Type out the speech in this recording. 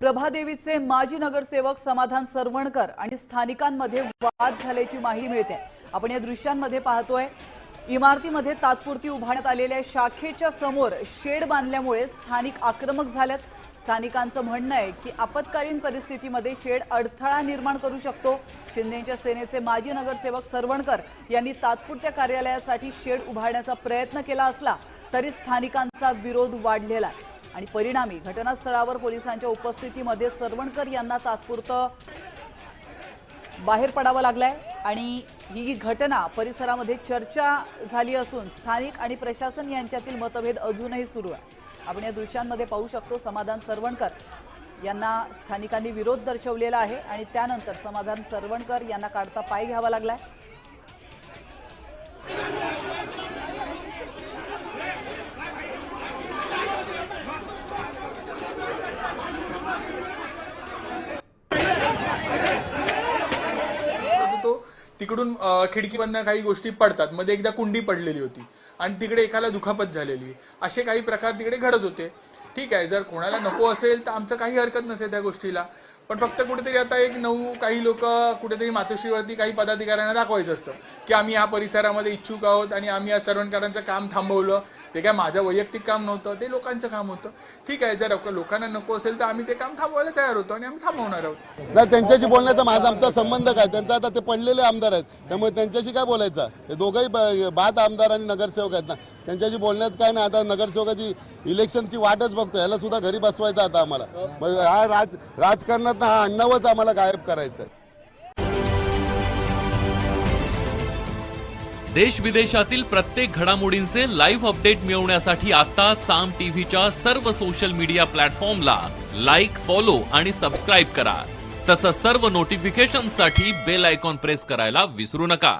प्रभादेवीचे माजी नगरसेवक समाधान सरवणकर आणि स्थानिकांमध्ये वाद झाल्याची माहिती मिळते। आपण या दृश्यांमध्ये पाहतोय इमारतीमध्ये तात्पुरती उभारण्यात आलेल्या शाखेच्या समोर शेड बांधल्यामुळे स्थानिक आक्रमक झालेत। स्थानिकांचं म्हणणं आहे की आपत्कालीन परिस्थितीमध्ये शेड अडथळा निर्माण करू शकतो। शिंदेच्या सेनेचे माजी नगरसेवक सरवणकर यांनी तात्पुरत्या कार्यालयासाठी शेड उभारण्याचा प्रयत्न केला असला तरी स्थानिकांचा विरोध वाढलेला आहे आणि परिणामी घटनास्थळावर पोलिसांच्या उपस्थितीमध्ये सरवणकर यांना तात्पुरतं बाहेर पडावं लागलंय आणि ही घटना परिसरामध्ये चर्चा झाली असून स्थानिक आणि प्रशासन यांच्यातील मतभेद अजूनही सुरू आहे। आपण या दृश्यांमध्ये पाहू शकतो समाधान सरवणकर यांना स्थानिकांनी विरोध दर्शवलेला आहे आणि त्यानंतर समाधान सरवणकर यांना काढता पाय घ्यावा लागलाय। तिकडून खिडकीमधनं काही गोष्टी पडतात, मध्ये एकदा कुंडी पडलेली होती आणि तिकडे एकाला दुखापत झालेली, असे काही प्रकार तिकडे घडत होते। ठीक आहे, जर कोणाला नको असेल तर आमचं काही हरकत नसेल त्या गोष्टीला, पण फक्त कुठेतरी आता एक काही लोक कुठेतरी मातोश्रीवरती काही पदाधिकाऱ्यांना दाखवायचं असतं की आम्ही या परिसरामध्ये इच्छुक आहोत आणि आम्ही या सरवणकरांचं काम थांबवलं। ते काय माझं वैयक्तिक काम नव्हतं, ते लोकांचं काम होतं। ठीक आहे, जर लोकांना नको असेल तर आम्ही ते काम थांबवायला तयार होतो आणि आम्ही थांबवणार आहोत। नाही, त्यांच्याशी बोलण्याचा माझा आमचा संबंध काय? त्यांचा आता ते पडलेले आमदार आहेत, त्यामुळे त्यांच्याशी काय बोलायचं? हे दोघंही बाद आमदार आणि नगरसेवक आहेत ना, त्यांच्याशी बोलण्यात काय नाही। आता नगरसेवकाची इलेक्शनची वाटच बघतो, याला सुद्धा घरी बसवायचं आता आम्हाला। हा राजकारणात हा अण्णावच आम्हाला गायब करायचं आहे। देश विदेशातील प्रत्येक घडामोडींचे लाईव्ह अपडेट मिळवण्यासाठी आता साम टीव्हीच्या सर्व सोशल मीडिया प्लॅटफॉर्मला लाईक, फॉलो आणि सबस्क्राईब करा। तसंच सर्व नोटिफिकेशनसाठी बेल आयकॉन प्रेस करायला विसरू नका।